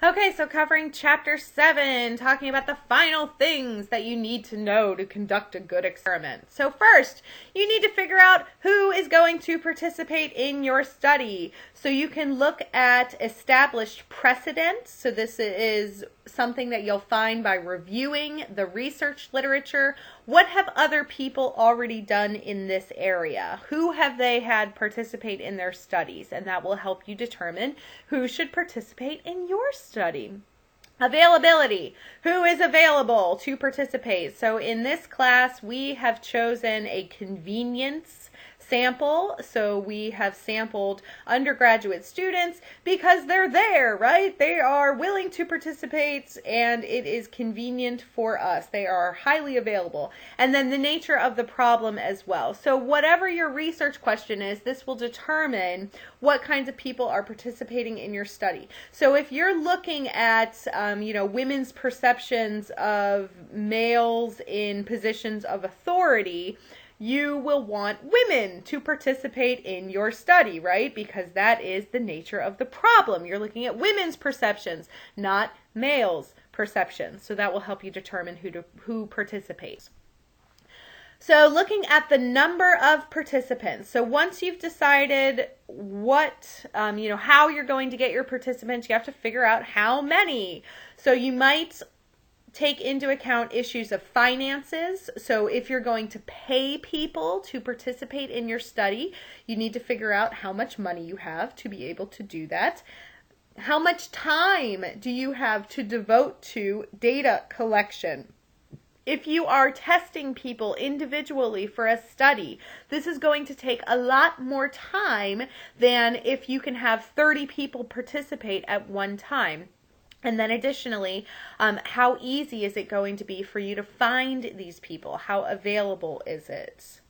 Okay, so covering chapter 7, talking about the final things that you need to know to conduct a good experiment. So first, you need to figure out who is going to participate in your study. So you can look at established precedents. So this is something that you'll find by reviewing the research literature. What have other people already done in this area? Who have they had participate in their studies? And that will help you determine who should participate in your study. Availability. Who is available to participate? So in this class, we have chosen a convenience sample. So we have sampled undergraduate students because they're there, right? They are willing to participate and it is convenient for us. They are highly available. And then the nature of the problem as well. So whatever your research question is, this will determine what kinds of people are participating in your study. So if you're looking at, women's perceptions of males in positions of authority, you will want women to participate in your study, right? Because that is the nature of the problem. You're looking at women's perceptions, not males' perceptions. So that will help you determine who participates. So looking at the number of participants. So once you've decided how you're going to get your participants, you have to figure out how many. So you might take into account issues of finances. So if you're going to pay people to participate in your study, you need to figure out how much money you have to be able to do that. How much time do you have to devote to data collection? If you are testing people individually for a study, this is going to take a lot more time than if you can have 30 people participate at one time. And then additionally, how easy is it going to be for you to find these people? How available is it?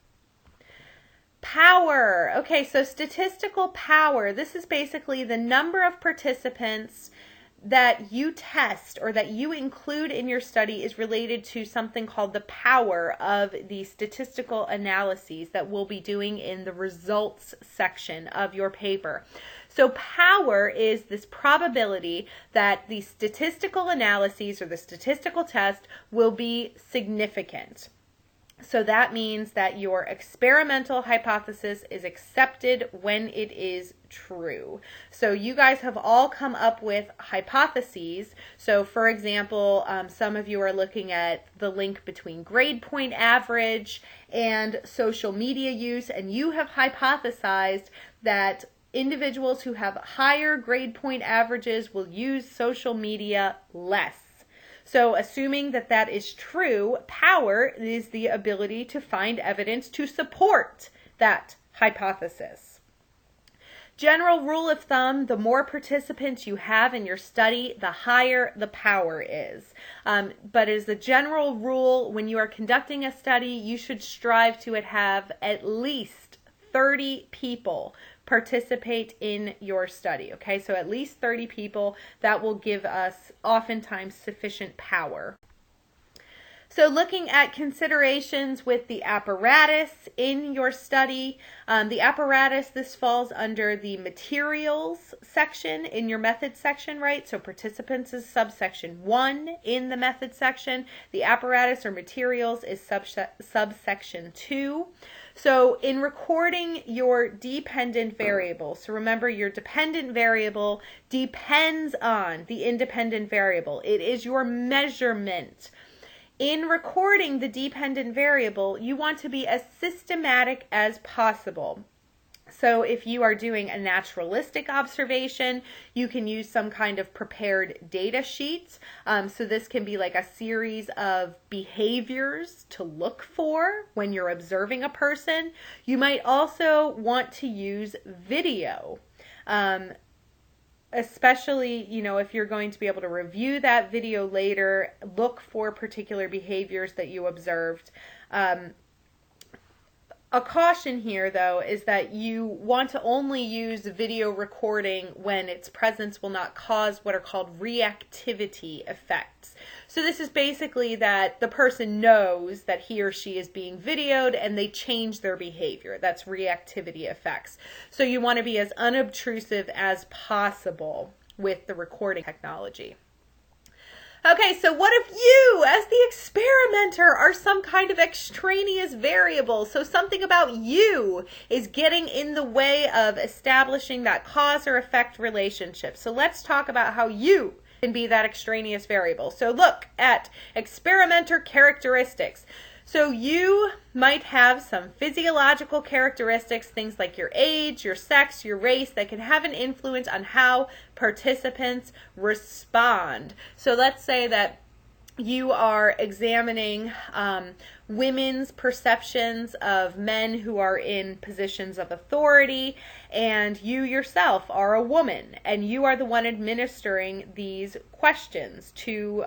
Power. Okay, so statistical power. This is basically the number of participants that you test or that you include in your study is related to something called the power of the statistical analyses that we'll be doing in the results section of your paper. So power is this probability that the statistical analyses or the statistical test will be significant. So that means that your experimental hypothesis is accepted when it is true. So you guys have all come up with hypotheses. So for example, some of you are looking at the link between grade point average and social media use, and you have hypothesized that individuals who have higher grade point averages will use social media less. So assuming that that is true, power is the ability to find evidence to support that hypothesis. General rule of thumb, the more participants you have in your study, the higher the power is. But as a general rule, when you are conducting a study, you should strive to have at least 30 people participate in your study. Okay, so at least 30 people. That will give us oftentimes sufficient power. So looking at considerations with the apparatus in your study, the apparatus, this falls under the materials section in your method section, right? So participants is subsection 1 in the method section. The apparatus or materials is subsection 2. So in recording your dependent variable, so remember your dependent variable depends on the independent variable. It is your measurement. In recording the dependent variable, you want to be as systematic as possible. So if you are doing a naturalistic observation, you can use some kind of prepared data sheet. So this can be like a series of behaviors to look for when you're observing a person. You might also want to use video. Especially, if you're going to be able to review that video later, look for particular behaviors that you observed. A caution here, though, is that you want to only use video recording when its presence will not cause what are called reactivity effects. So this is basically that the person knows that he or she is being videoed and they change their behavior. That's reactivity effects. So you want to be as unobtrusive as possible with the recording technology. Okay, so what if you, as the experimenter, are some kind of extraneous variable? So something about you is getting in the way of establishing that cause or effect relationship. So let's talk about how you can be that extraneous variable. So look at experimenter characteristics. So you might have some physiological characteristics, things like your age, your sex, your race, that can have an influence on how participants respond. So let's say that you are examining women's perceptions of men who are in positions of authority, and you yourself are a woman, and you are the one administering these questions to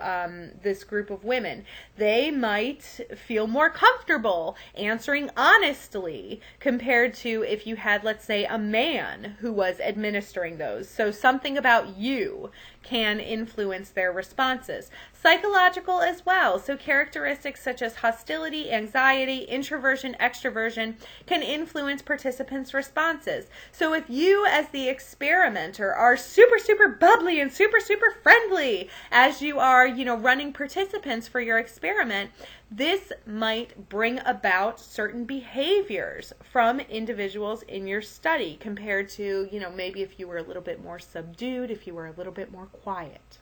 this group of women. They might feel more comfortable answering honestly compared to if you had, let's say, a man who was administering those. So something about you can influence their responses. Psychological as well. So characteristics such as hostility, anxiety, introversion, extroversion can influence participants' responses. So if you as the experimenter are super, super bubbly and super, super friendly as you are, running participants for your experiment, this might bring about certain behaviors from individuals in your study compared to, maybe if you were a little bit more subdued, if you were a little bit more quiet.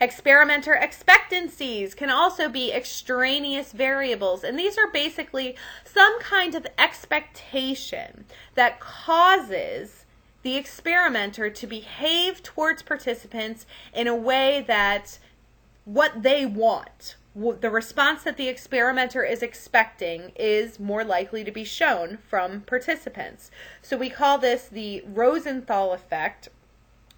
Experimenter expectancies can also be extraneous variables, and these are basically some kind of expectation that causes the experimenter to behave towards participants in a way that what they want, the response that the experimenter is expecting, is more likely to be shown from participants. So we call this the Rosenthal effect,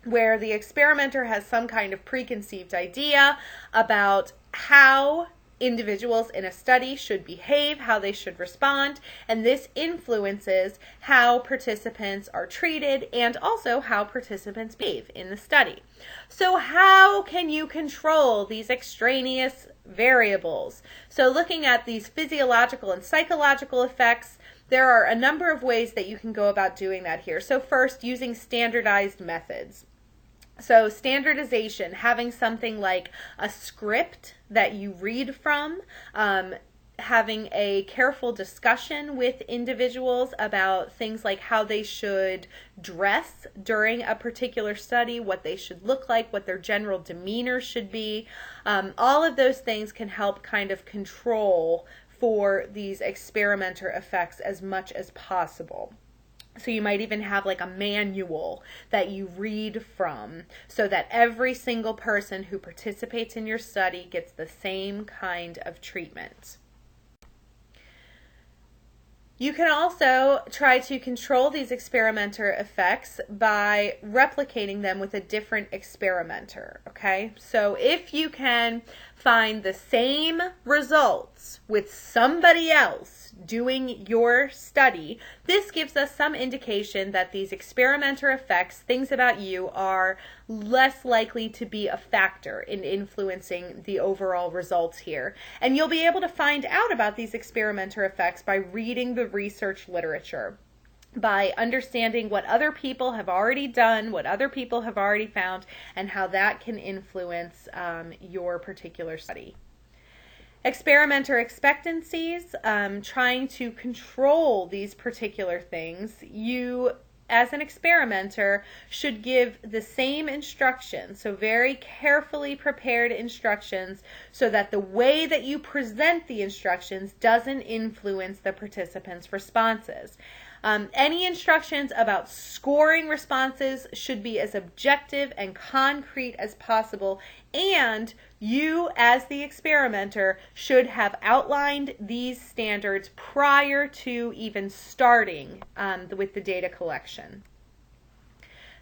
where the experimenter has some kind of preconceived idea about how individuals in a study should behave, how they should respond, and this influences how participants are treated and also how participants behave in the study. So how can you control these extraneous variables? So looking at these physiological and psychological effects, there are a number of ways that you can go about doing that here. So first, using standardized methods. So standardization, having something like a script that you read from, having a careful discussion with individuals about things like how they should dress during a particular study, what they should look like, what their general demeanor should be. All of those things can help kind of control for these experimenter effects as much as possible. So you might even have like a manual that you read from so that every single person who participates in your study gets the same kind of treatment. You can also try to control these experimenter effects by replicating them with a different experimenter, okay? So if you can find the same results with somebody else doing your study, this gives us some indication that these experimenter effects, things about you, are less likely to be a factor in influencing the overall results here. And you'll be able to find out about these experimenter effects by reading the research literature, by understanding what other people have already done, what other people have already found, and how that can influence your particular study. Experimenter expectancies, trying to control these particular things. You, as an experimenter, should give the same instructions, so very carefully prepared instructions, so that the way that you present the instructions doesn't influence the participants' responses. Any instructions about scoring responses should be as objective and concrete as possible, and you, as the experimenter, should have outlined these standards prior to even starting with the data collection.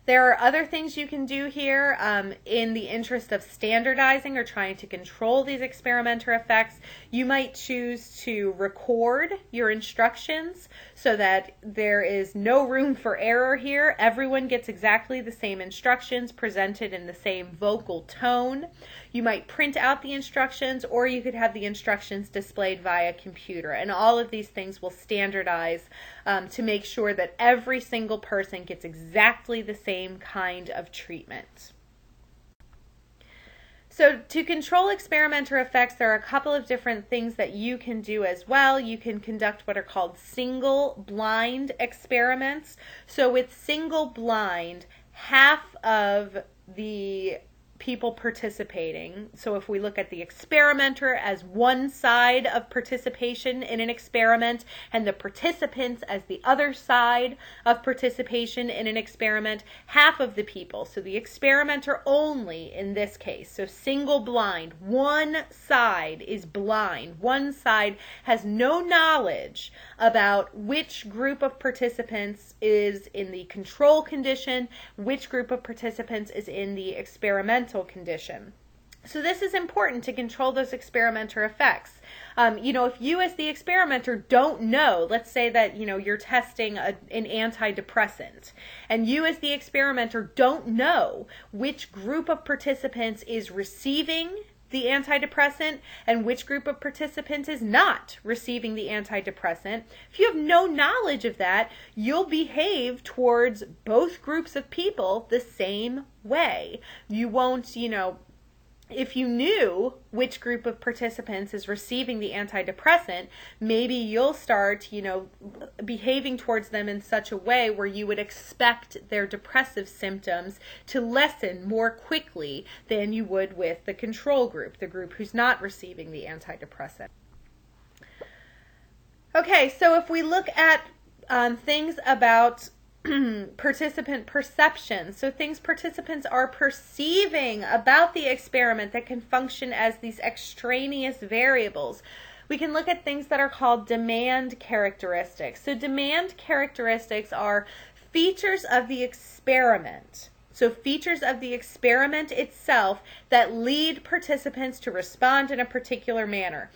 There are other things you can do here in the interest of standardizing or trying to control these experimenter effects. You might choose to record your instructions so that there is no room for error here. Everyone gets exactly the same instructions presented in the same vocal tone. You might print out the instructions, or you could have the instructions displayed via computer. And all of these things will standardize to make sure that every single person gets exactly the same kind of treatment. So to control experimenter effects, there are a couple of different things that you can do as well. You can conduct what are called single blind experiments. So with single blind, half of the people participating. So if we look at the experimenter as one side of participation in an experiment and the participants as the other side of participation in an experiment, half of the people, so the experimenter only in this case, so single blind, one side is blind, one side has no knowledge about which group of participants is in the control condition, which group of participants is in the experimental condition. So this is important to control those experimenter effects. If you as the experimenter don't know, let's say that, you're testing an antidepressant, and you as the experimenter don't know which group of participants is receiving the antidepressant and which group of participants is not receiving the antidepressant, if you have no knowledge of that, you'll behave towards both groups of people the same way. You won't, if you knew which group of participants is receiving the antidepressant, maybe you'll start, behaving towards them in such a way where you would expect their depressive symptoms to lessen more quickly than you would with the control group, the group who's not receiving the antidepressant. Okay, so if we look at things about participant perception, so things participants are perceiving about the experiment that can function as these extraneous variables. We can look at things that are called demand characteristics. So demand characteristics are features of the experiment. So features of the experiment itself that lead participants to respond in a particular manner.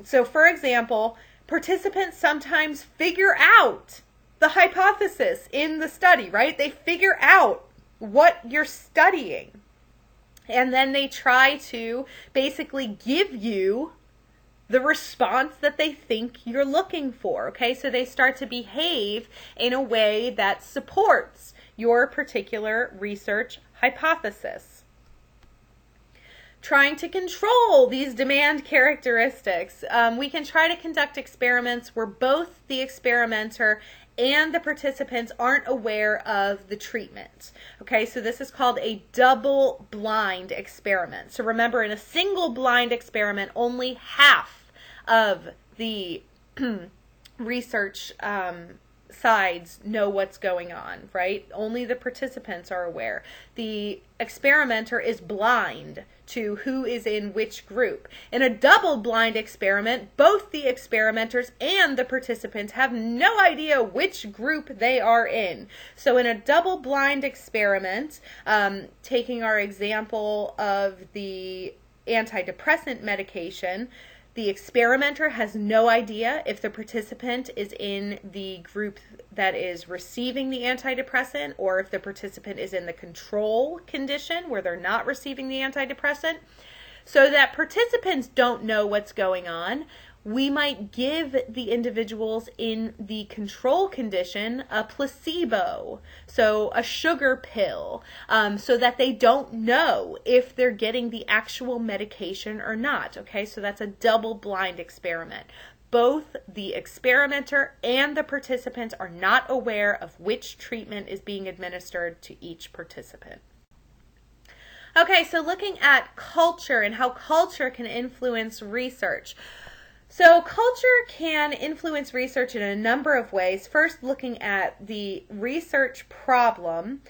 So for example, participants sometimes figure out the hypothesis in the study, right? They figure out what you're studying. And then they try to basically give you the response that they think you're looking for, okay? So they start to behave in a way that supports your particular research hypothesis. Trying to control these demand characteristics, we can try to conduct experiments where both the experimenter and the participants aren't aware of the treatment. Okay, so this is called a double blind experiment. So remember, in a single blind experiment, only half of the research sides know what's going on, right? Only the participants are aware. The experimenter is blind to who is in which group. In a double-blind experiment, both the experimenters and the participants have no idea which group they are in. So in a double-blind experiment, taking our example of the antidepressant medication, the experimenter has no idea if the participant is in the group that is receiving the antidepressant or if the participant is in the control condition where they're not receiving the antidepressant. So that participants don't know what's going on, we might give the individuals in the control condition a placebo, so a sugar pill, so that they don't know if they're getting the actual medication or not. Okay, so that's a double-blind experiment. Both the experimenter and the participants are not aware of which treatment is being administered to each participant. Okay, so looking at culture and how culture can influence research. So culture can influence research in a number of ways. First, looking at the research problem.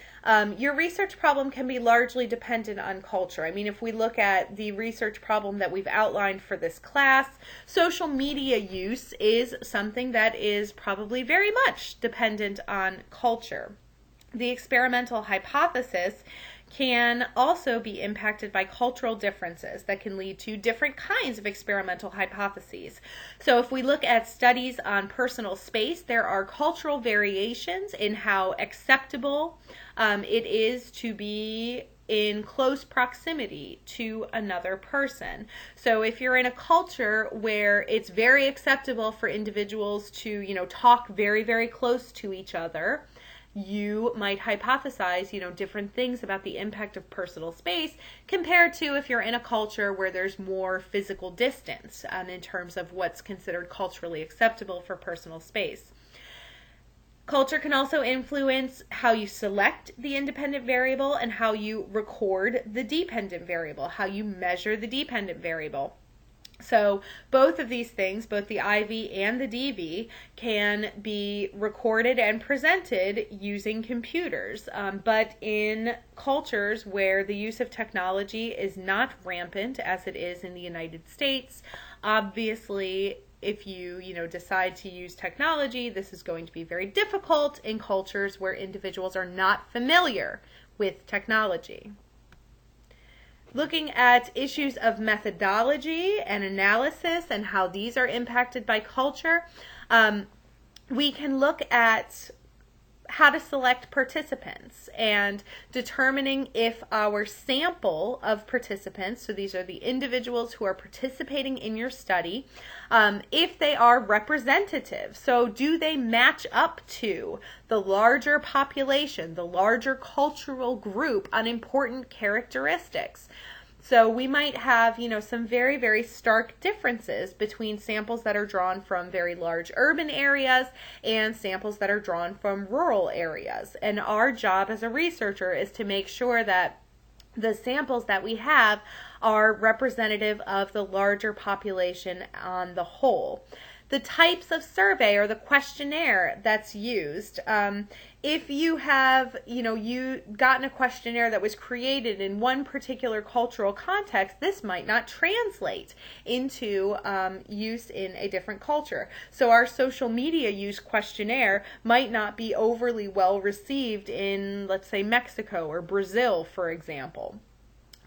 Your research problem can be largely dependent on culture. I mean, if we look at the research problem that we've outlined for this class, social media use is something that is probably very much dependent on culture. The experimental hypothesis can also be impacted by cultural differences that can lead to different kinds of experimental hypotheses. So if we look at studies on personal space, there are cultural variations in how acceptable it is to be in close proximity to another person. So if you're in a culture where it's very acceptable for individuals to, talk very, very close to each other, you might hypothesize, different things about the impact of personal space compared to if you're in a culture where there's more physical distance in terms of what's considered culturally acceptable for personal space. Culture can also influence how you select the independent variable and how you record the dependent variable, how you measure the dependent variable. So both of these things, both the IV and the DV, can be recorded and presented using computers. But in cultures where the use of technology is not rampant, as it is in the United States, obviously if you decide to use technology, this is going to be very difficult in cultures where individuals are not familiar with technology. Looking at issues of methodology and analysis and how these are impacted by culture, we can look at how to select participants and determining if our sample of participants, so these are the individuals who are participating in your study, if they are representative. So do they match up to the larger population, the larger cultural group on important characteristics? So we might have, some very, very stark differences between samples that are drawn from very large urban areas and samples that are drawn from rural areas. And our job as a researcher is to make sure that the samples that we have are representative of the larger population on the whole. The types of survey or the questionnaire that's used. If you have, you gotten a questionnaire that was created in one particular cultural context, this might not translate into use in a different culture. So our social media use questionnaire might not be overly well received in, let's say, Mexico or Brazil, for example.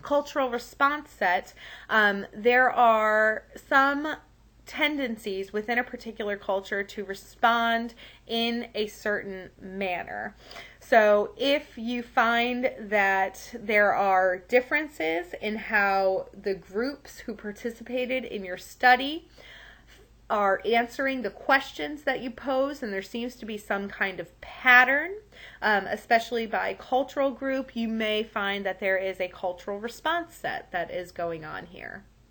Cultural response set, there are some tendencies within a particular culture to respond in a certain manner. So if you find that there are differences in how the groups who participated in your study are answering the questions that you pose, and there seems to be some kind of pattern, especially by cultural group, you may find that there is a cultural response set that is going on here.